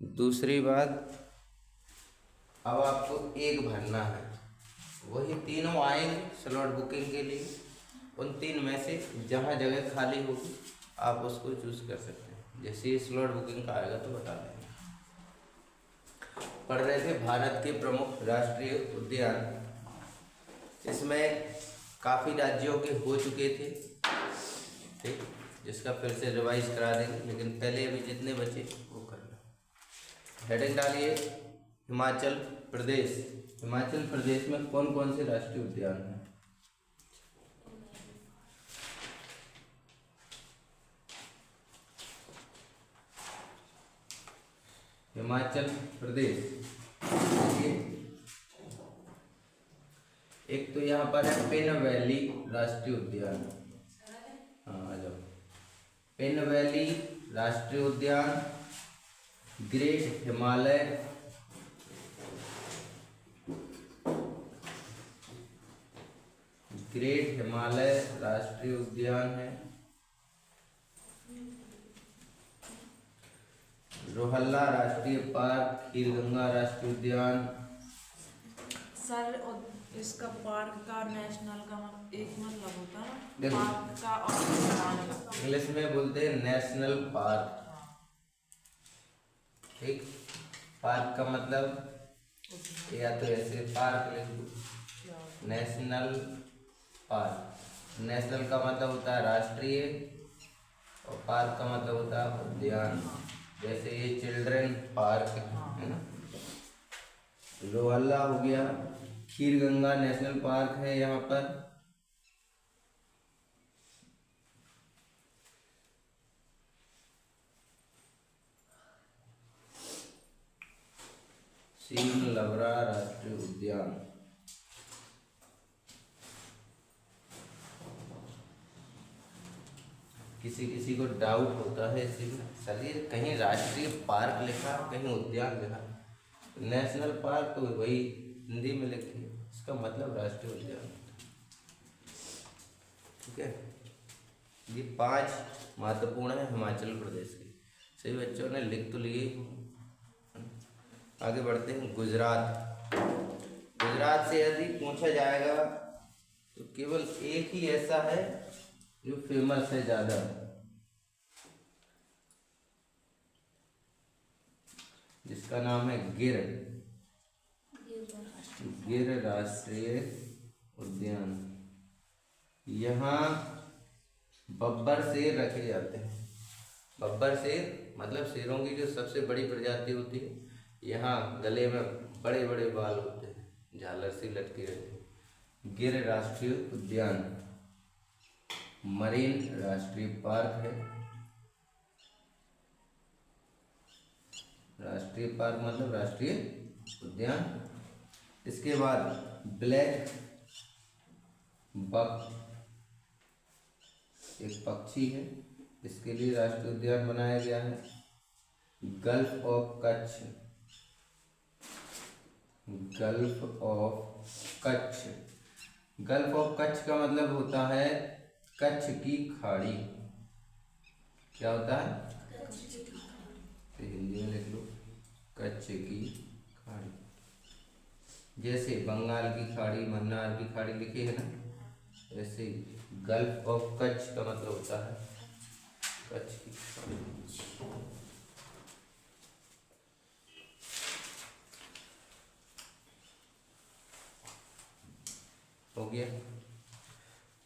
दूसरी बात, अब आपको एक भरना है, वही तीनों आएंगे स्लॉट बुकिंग के लिए। उन तीन में से जहाँ जगह खाली होगी आप उसको चूज कर सकते हैं। जैसे ही स्लॉट बुकिंग का आएगा तो बता देंगे। पढ़ रहे थे भारत के प्रमुख राष्ट्रीय उद्यान। इसमें काफ़ी राज्यों के हो चुके थे, ठीक, जिसका फिर से रिवाइज करा देंगे, लेकिन पहले अभी जितने बचे वो कर लो। हेडिंग डालिए हिमाचल प्रदेश। हिमाचल प्रदेश में कौन कौन से राष्ट्रीय उद्यान हैं? हिमाचल प्रदेश, देखिए एक तो यहाँ पर है पिन वैली राष्ट्रीय उद्यान। हाँ आ जाओ। पिन वैली राष्ट्रीय उद्यान, ग्रेट हिमालय, ग्रेट हिमालय राष्ट्रीय उद्यान है, रोहल्ला राष्ट्रीय पार्क, खीरगंगा राष्ट्रीय उद्यान। सर इसका पार्क का नेशनल का एक मतलब होता है ना, देखो। पार्क का और उद्यान का। इंग्लिश में बोलते हैं नेशनल पार्क, ठीक। पार्क का मतलब या तो ऐसे पार्क लिख दो, नेशनल पार्क। नेशनल का मतलब होता है राष्ट्रीय और पार्क का मतलब होता है उद्यान। जैसे ये चिल्ड्रन पार्क है ना, रोहल्ला हो गया, खीरगंगा नेशनल पार्क है यहाँ पर, सीमलबरा राष्ट्रीय उद्यान। किसी किसी को डाउट होता है इसीलिए, सर ये कहीं राष्ट्रीय पार्क लिखा कहीं उद्यान लिखा। नेशनल पार्क तो वही हिंदी में लिखी है, इसका मतलब राष्ट्रीय उद्यान, ठीक है। ये 5 महत्वपूर्ण है हिमाचल प्रदेश के। सभी बच्चों ने लिख तो लिए। आगे बढ़ते हैं। गुजरात। गुजरात से यदि पूछा जाएगा तो केवल एक ही ऐसा है जो फेमस है ज़्यादा, जिसका नाम है गिर, गिर राष्ट्रीय उद्यान। यहाँ बब्बर शेर रखे जाते हैं। बब्बर शेर मतलब शेरों की जो सबसे बड़ी प्रजाति होती है। यहाँ गले में बड़े बड़े बाल होते हैं, झालर सी लटकी रहती है। गिर राष्ट्रीय उद्यान मरीन राष्ट्रीय पार्क है। राष्ट्रीय पार्क मतलब राष्ट्रीय उद्यान। इसके बाद ब्लैक बक एक पक्षी है, इसके लिए राष्ट्रीय उद्यान बनाया गया है। Gulf of Kutch, gulf of Kutch. Gulf of Kutch का मतलब होता है कच्छ की खाड़ी। क्या होता है? तो हिंदी में लिख लो कच्छ की खाड़ी। जैसे बंगाल की खाड़ी, मन्नार की खाड़ी लिखी है ना, वैसे गल्फ ऑफ कच्छ का मतलब होता है कच्छ की खाड़ी। हो गया।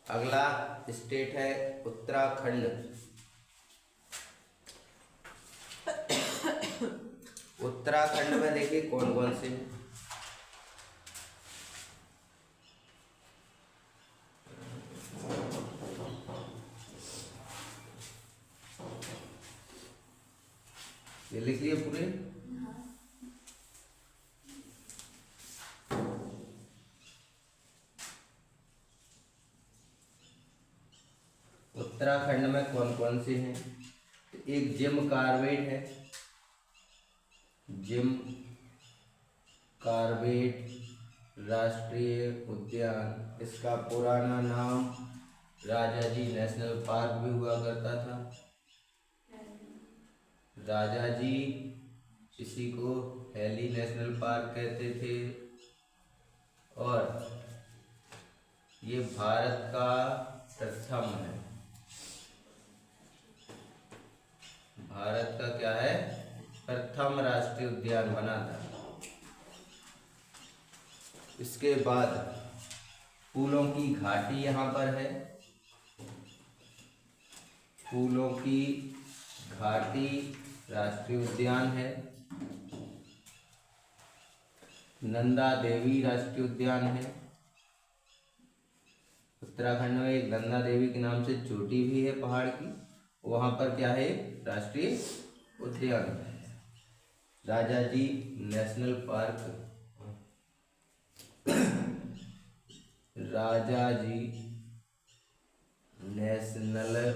अगला स्टेट है उत्तराखंड। उत्तराखंड में देखिए कौन कौन से, ये लिख लिए पूरे। उत्तराखंड में कौन कौन से हैं? एक जिम कार्बेट है, जिम कार्बेट राष्ट्रीय उद्यान। इसका पुराना नाम राजाजी नेशनल पार्क भी हुआ करता था। राजाजी इसी को हेली नेशनल पार्क कहते थे। और ये भारत का प्रथम है, भारत का क्या है, प्रथम राष्ट्रीय उद्यान बना था। इसके बाद फूलों की घाटी यहाँ पर है, फूलों की घाटी राष्ट्रीय उद्यान है। नंदा देवी राष्ट्रीय उद्यान है। उत्तराखंड में एक नंदा देवी के नाम से चोटी भी है पहाड़ की, वहां पर क्या है, राष्ट्रीय उद्यान है। राजा जी नेशनल पार्क, राजा जी नेशनल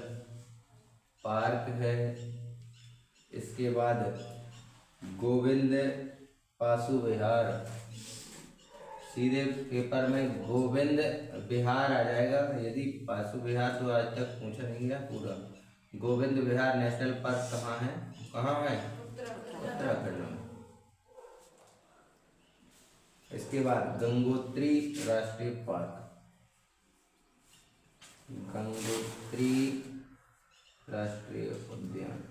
पार्क है। इसके बाद गोविंद पाशु विहार, सीधे पेपर में गोविंद विहार आ जाएगा, यदि पाशु विहार तो आज तक पूछा नहीं गया पूरा। गोविंद विहार नेशनल पार्क कहाँ है, कहाँ है, उत्तराखंड में। इसके बाद गंगोत्री राष्ट्रीय पार्क, गंगोत्री राष्ट्रीय उद्यान,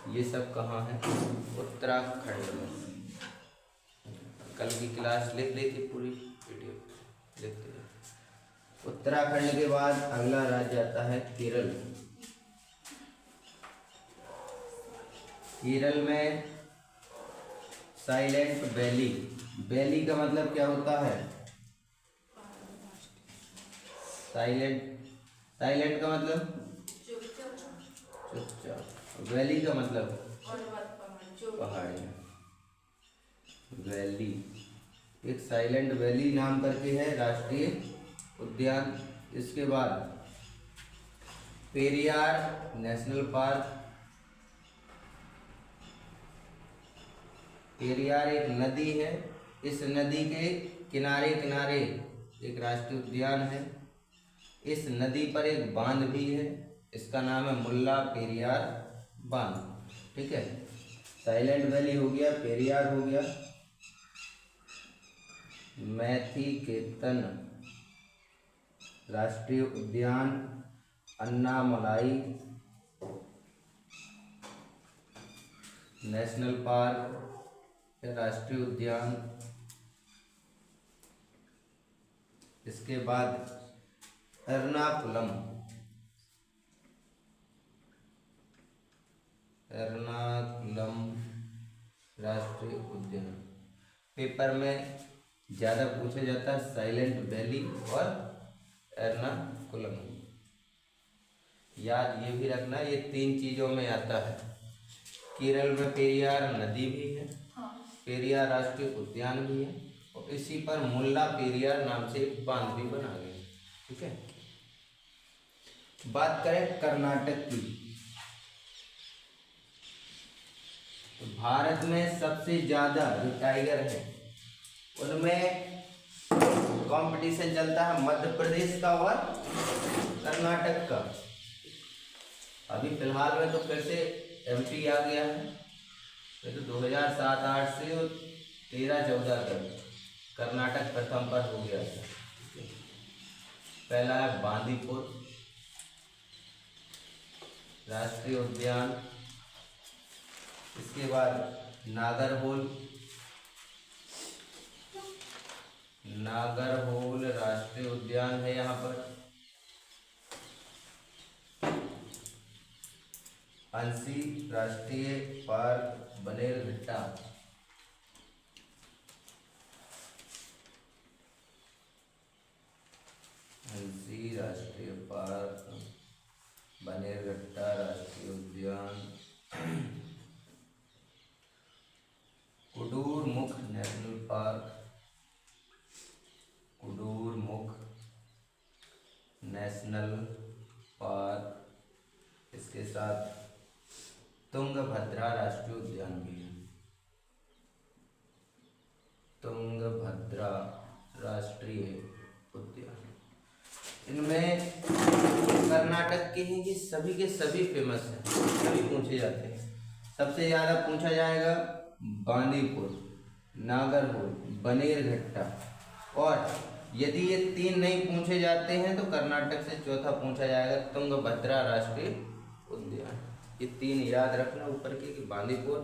ये सब कहाँ है, उत्तराखंड में। कल की क्लास लिख ली थी पूरी पीडीएफ लिखते हैं। उत्तराखंड के बाद अगला राज्य आता है केरल। केरल में साइलेंट वैली, वैली का मतलब क्या होता है, साइलेंट, साइलेंट का मतलब चुपचाप, वैली का मतलब पहाड़ी, वैली। एक साइलेंट वैली नाम करके है राष्ट्रीय उद्यान। इसके बाद पेरियार नेशनल पार्क, पेरियार एक नदी है, इस नदी के किनारे किनारे एक राष्ट्रीय उद्यान है। इस नदी पर एक बांध भी है, इसका नाम है मुल्ला पेरियार बांध। ठीक है, साइलेंट वैली हो गया, पेरियार हो गया। मैथीकेतन राष्ट्रीय उद्यान, अन्नामलाई नेशनल पार्क या राष्ट्रीय उद्यान। इसके बाद एर्नाकुलम, एर्नाकुलम राष्ट्रीय उद्यान। पेपर में ज़्यादा पूछा जाता है साइलेंट वैली और एर्नाकुलम। याद ये भी रखना, ये तीन चीज़ों में आता है। केरल में पेरियार नदी भी है, पेरियार राष्ट्रीय उद्यान भी है, और इसी पर मुल्ला पेरियार नाम से एक बांध भी बना गया। ठीक है, बात करें कर्नाटक की, तो भारत में सबसे ज़्यादा जो टाइगर है उनमें कंपटीशन चलता है मध्य प्रदेश का और कर्नाटक का। अभी फिलहाल में तो फिर से एमपी आ गया है, फिर तो 2007-8 से 13-14 तक कर्नाटक प्रथम पर हो गया है। पहला है बांदीपुर राष्ट्रीय उद्यान। इसके बाद नागरहोल, नागरहोल राष्ट्रीय उद्यान है यहाँ पर। अंसी राष्ट्रीय पार्क बनेरघट्टा, अंसी राष्ट्रीय पार्क बनेरघट्टा राष्ट्रीय उद्यान। कुडूरमुख नेशनल पार्क, कुडूरमुख नेशनल पार्क। इसके साथ तुंगभद्रा राष्ट्रीय उद्यान भी है, तुंगभद्रा राष्ट्रीय उद्यान। इनमें कर्नाटक के हैं, ये सभी के सभी फेमस हैं, सभी पूछे जाते हैं। सबसे ज़्यादा पूछा जाएगा बांदीपुर, नागरहोल, बनेरघट्टा। और यदि ये 3 नहीं पूछे जाते हैं तो कर्नाटक से चौथा पूछा जाएगा तुंगभद्रा राष्ट्रीय उद्यान। ये 3 याद रखना ऊपर के कि बांदीपुर,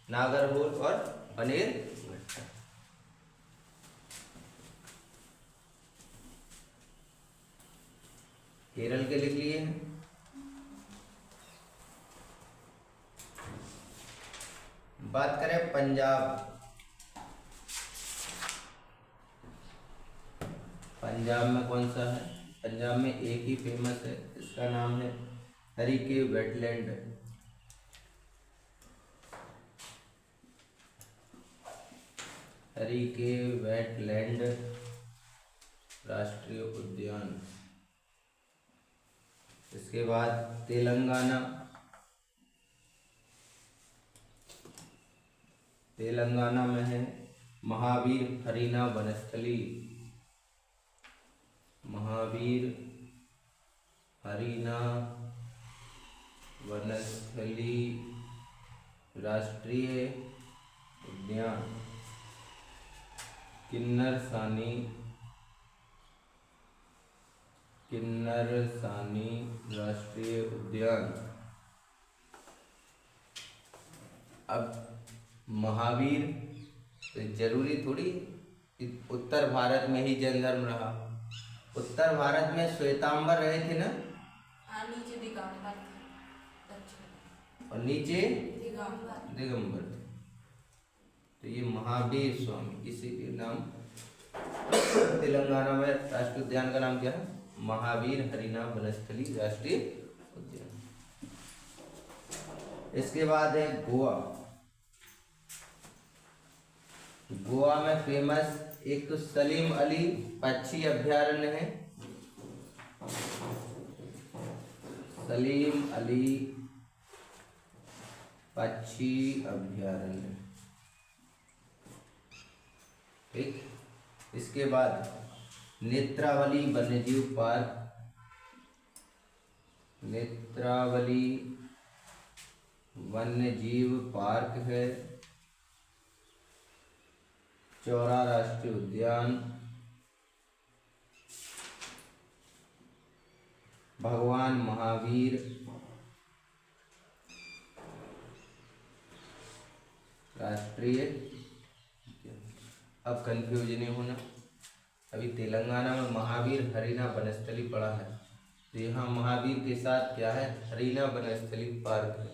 नागरहोल और बनेरघट्टा। केरल के लिख लिए हैं। बात करें पंजाब। पंजाब में कौन सा है? पंजाब में एक ही फेमस है, इसका नाम है हरिके वेटलैंड। हरिके वेटलैंड राष्ट्रीय उद्यान। इसके बाद तेलंगाना। तेलंगाना में है महावीर हरीना वनस्थली। महावीर हरीना वनस्थली राष्ट्रीय उद्यान। किन्नरसानी राष्ट्रीय उद्यान। अब महावीर तो जरूरी थोड़ी उत्तर भारत में ही जैन धर्म रहा। उत्तर भारत में श्वेतांबर रहे थे ना, नीचे दिगंबर और नीचे दिगंबर थे। तो ये महावीर स्वामी, इसीलिए नाम तेलंगाना में राष्ट्रीय उद्यान का नाम क्या है? महावीर हरीना वनस्थली राष्ट्रीय उद्यान। इसके बाद है गोवा। गोवा में फेमस एक तो सलीम अली पक्षी अभ्यारण्य है। सलीम अली पक्षी अभ्यारण्य, ठीक। इसके बाद नेत्रावली वन्यजीव पार्क। नेत्रावली वन्यजीव पार्क है। चौरा राष्ट्रीय उद्यान। भगवान महावीर राष्ट्रीय। अब कंफ्यूज नहीं होना, अभी तेलंगाना में महावीर हरीना वनस्थली पड़ा है, तो यहाँ महावीर के साथ क्या है? हरीना वनस्थली पार्क है।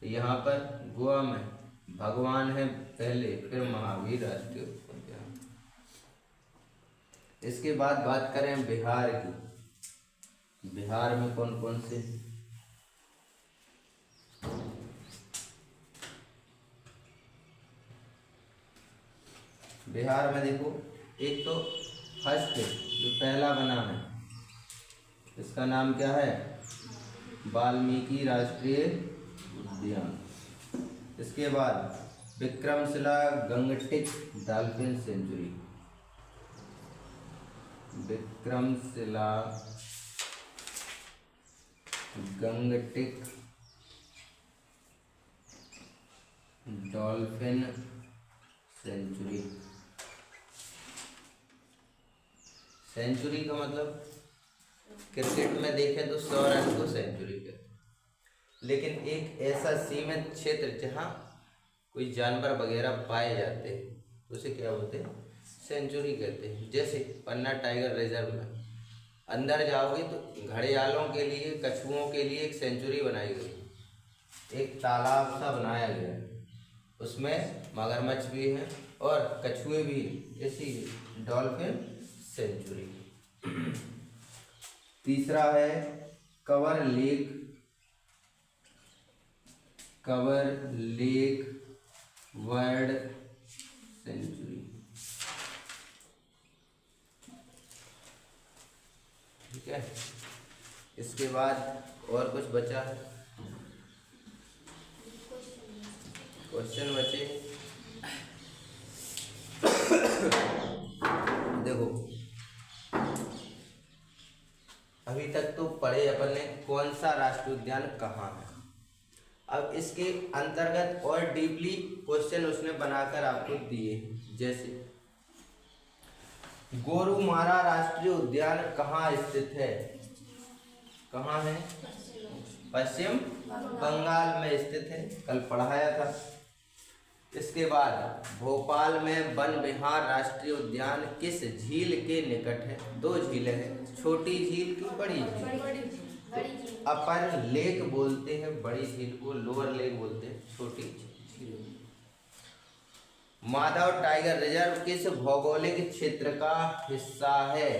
तो यहाँ पर गोवा में भगवान है पहले, फिर महावीर राष्ट्रीय उद्यान। इसके बाद बात करें बिहार की। बिहार में कौन कौन से? बिहार में देखो, एक तो फर्स्ट जो पहला बना है, इसका नाम क्या है? वाल्मीकि राष्ट्रीय उद्यान। इसके बाद Vikramshila Gangetic dolphin sanctuary. Vikramshila Gangetic dolphin sanctuary. Sanctuary का मतलब क्रिकेट में देखें तो 100 रन को सेंचुरी कहते हैं, लेकिन एक ऐसा सीमित क्षेत्र जहाँ कोई जानवर वगैरह पाए जाते हैं तो उसे क्या बोलते हैं? सेंचुरी कहते हैं। जैसे पन्ना टाइगर रिजर्व में अंदर जाओगे तो घड़ियालों के लिए, कछुओं के लिए एक सेंचुरी बनाई गई, एक तालाब सा बनाया गया है, उसमें मगरमच्छ भी हैं और कछुए भी, ऐसी डॉल्फिन सेंचुरी। तीसरा है cover lake. Cover lake bird sanctuary, ठीक है। इसके बाद और कुछ बचा है? क्वेश्चन बचे। देखो, अभी तक तो पढ़े अपन ने कौन सा राष्ट्रीय उद्यान कहाँ है। अब इसके अंतर्गत और डीपली क्वेश्चन उसने बनाकर आपको दिए, जैसे गोरुमारा राष्ट्रीय उद्यान कहाँ स्थित है? कहाँ है? पश्चिम बंगाल में स्थित है, कल पढ़ाया था। इसके बाद भोपाल में वन विहार राष्ट्रीय उद्यान किस झील के निकट है? दो झीलें हैं, छोटी झील की बड़ी झील। अपर लेक बोलते हैं बड़ी झील को, लोअर लेक बोलते हैं छोटी झील। माधव टाइगर रिजर्व किस भौगोलिक क्षेत्र का हिस्सा है?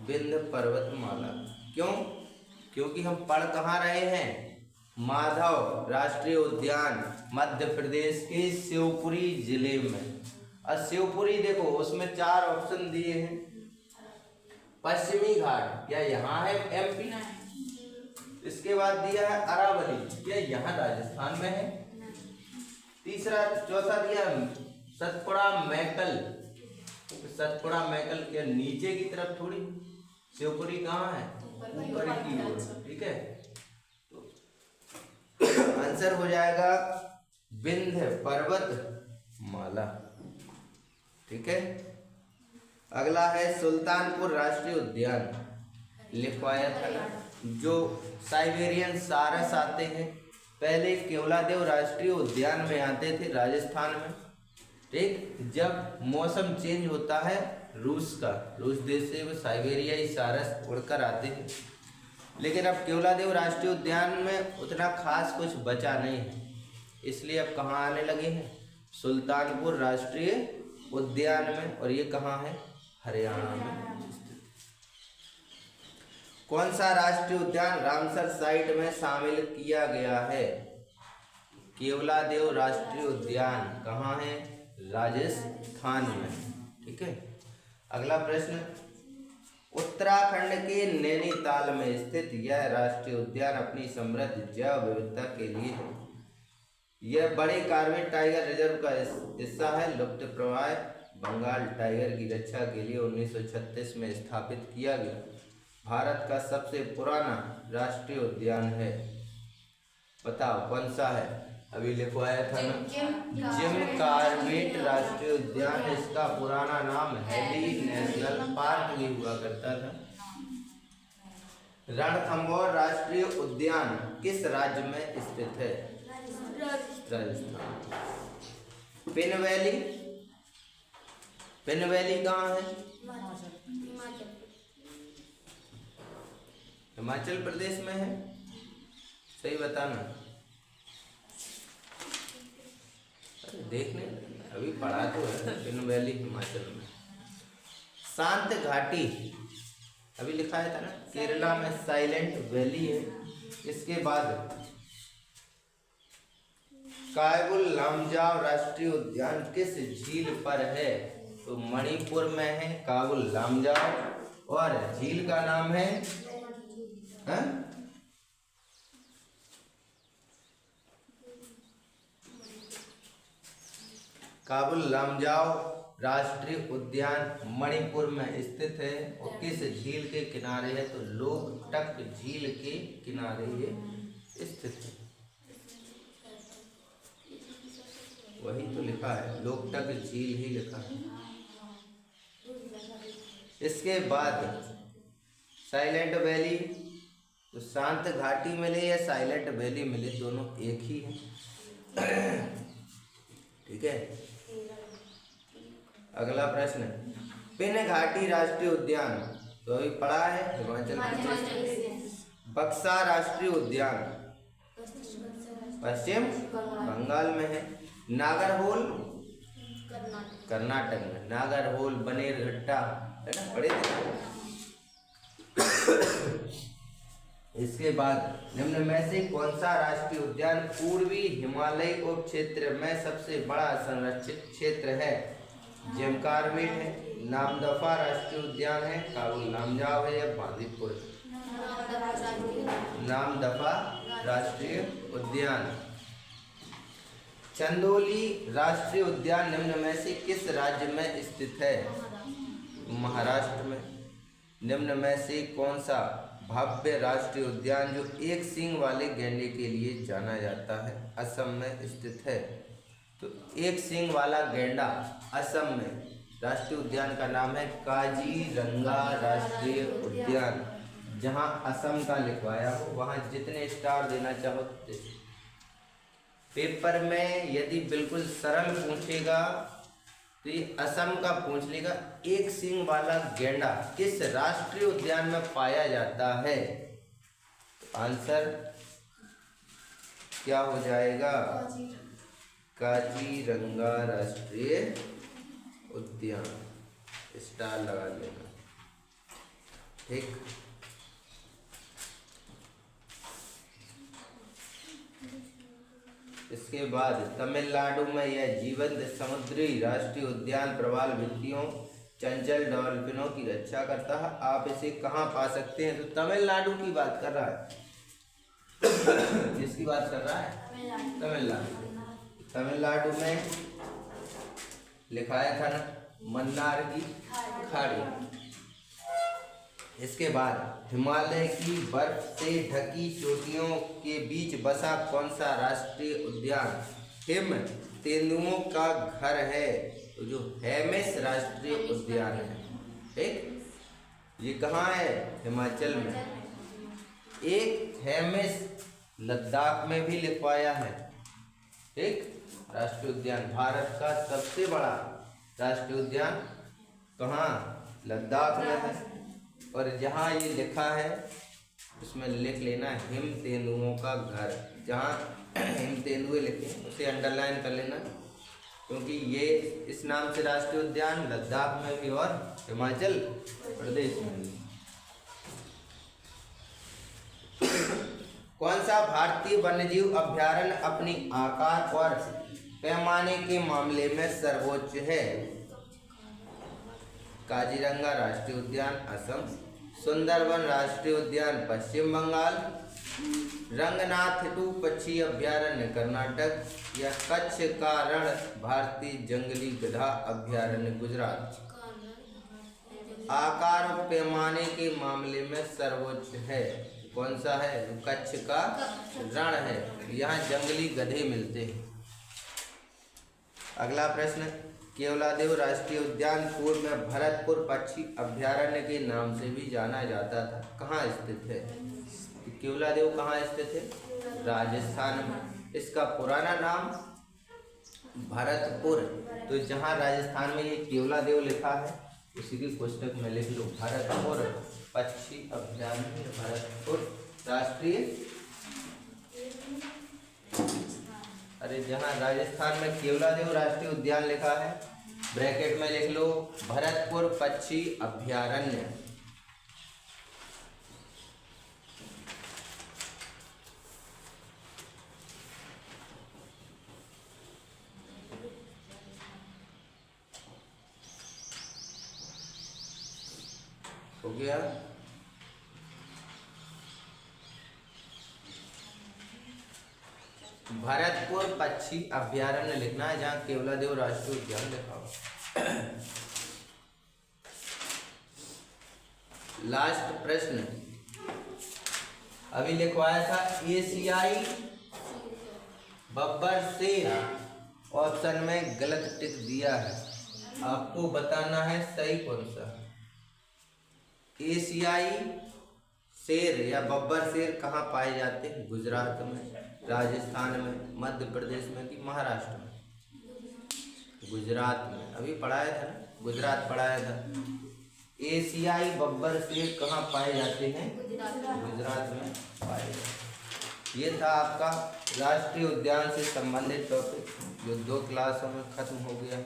विंध्य पर्वतमाला। क्यों? क्योंकि हम पढ़ कहाँ रहे हैं? माधव राष्ट्रीय उद्यान मध्य प्रदेश के शिवपुरी जिले में। और शिवपुरी देखो उसमें 4 ऑप्शन दिए हैं। पश्चिमी घाट, क्या यहाँ है एमपी? इसके बाद दिया है अरावली, क्या यहाँ राजस्थान में है? तीसरा चौथा दिया सतपुड़ा मैकल। सतपुड़ा मैकल क्या नीचे की तरफ थोड़ी? शिवपुरी कहाँ है? ऊपर की ओर। ठीक है, आंसर हो जाएगा विंध्य पर्वत माला। ठीक है, अगला है सुल्तानपुर राष्ट्रीय उद्यान, लिखवाया था ना, जो साइबेरियन सारस आते हैं, पहले केवलादेव राष्ट्रीय उद्यान में आते थे राजस्थान में। ठीक, जब मौसम चेंज होता है रूस देश से वो साइबेरियाई सारस उड़कर आते हैं, लेकिन अब केवलादेव राष्ट्रीय उद्यान में उतना खास कुछ बचा नहीं है, इसलिए अब कहाँ आने लगे हैं? सुल्तानपुर राष्ट्रीय उद्यान में। और ये कहाँ है? हरियाणा में। कौन सा राष्ट्रीय उद्यान रामसर साइट में शामिल किया गया है? केवलादेव राष्ट्रीय उद्यान कहाँ है? राजस्थान में। ठीक है, अगला प्रश्न, उत्तराखंड के नैनीताल में स्थित यह राष्ट्रीय उद्यान अपनी समृद्ध जैव विविधता के लिए है। यह बड़े कार्बेट टाइगर रिजर्व का हिस्सा है। लुप्त प्राय बंगाल टाइगर की रक्षा के लिए 1936 में स्थापित किया गया भारत का सबसे पुराना राष्ट्रीय उद्यान है। बताओ कौन सा है? अभी लिखवाया था ना, जिम कॉर्बेट राष्ट्रीय उद्यान। इसका पुराना नाम हेली नेशनल पार्क भी हुआ करता था। रणथंभौर राष्ट्रीय उद्यान किस राज्य में स्थित है? राजस्थान। पिन वैली कहाँ है? हिमाचल प्रदेश में है। सही बताना। देखने अभी पढ़ा तो है, पिन वैली हिमाचल में। शांत घाटी अभी लिखा था ना, केरला में साइलेंट वैली है। इसके बाद कायबुल लामजाव राष्ट्रीय उद्यान किस झील पर है? तो मणिपुर में है काबुल लामजाव, और झील का नाम है काबुल लामजाव राष्ट्रीय उद्यान मणिपुर में स्थित है। और किस झील के किनारे है? तो लोकटक झील के किनारे ये स्थित है। वही तो लिखा है, लोकटक झील ही लिखा है। इसके बाद साइलेंट वैली, तो शांत घाटी मिले या साइलेंट वैली मिले, दोनों एक ही है। ठीक है, अगला प्रश्न, पिन घाटी राष्ट्रीय उद्यान तो अभी पढ़ा है हिमाचल प्रदेश। बक्सा राष्ट्रीय उद्यान पश्चिम बंगाल में है। नागरहोल कर्नाटक में। नागरहोल, बनेरघट्टा है ना, पढ़े थे। इसके बाद निम्न में से कौन सा राष्ट्रीय उद्यान पूर्वी हिमालय उप क्षेत्र में सबसे बड़ा संरक्षित क्षेत्र है? जिम कॉर्बेट है, नामदफा राष्ट्रीय उद्यान है, काबुल लामजाव है, या बांदीपुर? नामदफा राष्ट्रीय उद्यान। चंदोली राष्ट्रीय उद्यान निम्न में से किस राज्य में स्थित है? महाराष्ट्र में। निम्न में से कौन सा भव्य राष्ट्रीय उद्यान जो एक सींग वाले गैंडे के लिए जाना जाता है असम में स्थित है। तो एक सींग वाला गैंडा असम में राष्ट्रीय उद्यान का नाम है काजीरंगा राष्ट्रीय उद्यान। जहां असम का लिखवाया हो वहां जितने स्टार देना चाहो। पेपर में यदि बिल्कुल सरल पूछेगा तो ये असम का पूछ लेगा, एक सींग वाला गैंडा किस राष्ट्रीय उद्यान में पाया जाता है। तो आंसर क्या हो जाएगा? काजीरंगा राष्ट्रीय उद्यान। स्टार लगा देना, ठीक। इसके बाद तमिलनाडु में यह जीवंत समुद्री राष्ट्रीय उद्यान प्रवाल भित्तियों चंचल डॉल्फिनों की रक्षा करता है। आप इसे कहाँ पा सकते हैं? तो तमिलनाडु की बात कर रहा है। किसकी बात कर रहा है? तमिलनाडु। तमिलनाडु में लिखाया था ना, मन्नार की खाड़ी। इसके बाद हिमालय की बर्फ से ढकी चोटियों के बीच बसा कौन सा राष्ट्रीय उद्यान हिम तेंदुओं का घर है? तो जो हेमिस राष्ट्रीय उद्यान है, ठीक। ये कहाँ है? हिमाचल में। एक हेमिस लद्दाख में भी लिखवाया है, ठीक। राष्ट्रीय उद्यान भारत का सबसे बड़ा राष्ट्रीय उद्यान कहाँ? लद्दाख में है। और जहाँ ये लिखा है उसमें लिख लेना हिम तेंदुओं का घर। जहाँ हिम तेंदुए लिखे उसे अंडरलाइन कर लेना, क्योंकि ये इस नाम से राष्ट्रीय उद्यान लद्दाख में भी और हिमाचल प्रदेश में भी। कौन सा भारतीय वन्यजीव अभयारण्य अपनी आकार और पैमाने के मामले में सर्वोच्च है? काजीरंगा राष्ट्रीय उद्यान असम, सुंदरवन राष्ट्रीय उद्यान पश्चिम बंगाल, रंगनाथ पक्षी अभयारण्य कर्नाटक, या कच्छ का रण भारतीय जंगली गधा अभयारण्य गुजरात। आकार और पैमाने के मामले में सर्वोच्च है, कौन सा है? कच्छ का रण है। यहाँ जंगली गधे मिलते हैं। अगला प्रश्न, केवलादेव राष्ट्रीय उद्यान पूर्व में भरतपुर पक्षी अभयारण्य के नाम से भी जाना जाता था, कहाँ स्थित है? केवलादेव कहाँ स्थित है? राजस्थान में। इसका पुराना नाम भरतपुर। तो जहाँ राजस्थान में ये केवलादेव लिखा है उसी की पुस्तक में लिख लो, भरतपुर पक्षी अभयारण्य, भरतपुर राष्ट्रीय। अरे जहाँ राजस्थान में केवलादेव राष्ट्रीय उद्यान लिखा है ब्रैकेट में लिख लो भरतपुर पक्षी अभयारण्य। हो गया। भरतपुर पक्षी अभयारण्य लिखना है जहाँ केवलादेव राष्ट्रीय उद्यान लिखा हो। लास्ट प्रश्न अभी लिखवाया था, एशियाई बब्बर शेर ऑप्शन में गलत टिक दिया है, आपको बताना है सही कौन सा। एशियाई शेर या बब्बर शेर कहाँ पाए जाते हैं? गुजरात में, राजस्थान में, मध्य प्रदेश में कि महाराष्ट्र में? गुजरात में। अभी पढ़ाया था ना, गुजरात पढ़ाया था। एशियाई बब्बर शेर कहाँ पाए जाते हैं? गुजरात में पाए जाते। ये था आपका राष्ट्रीय उद्यान से संबंधित टॉपिक जो 2 क्लासों में खत्म हो गया।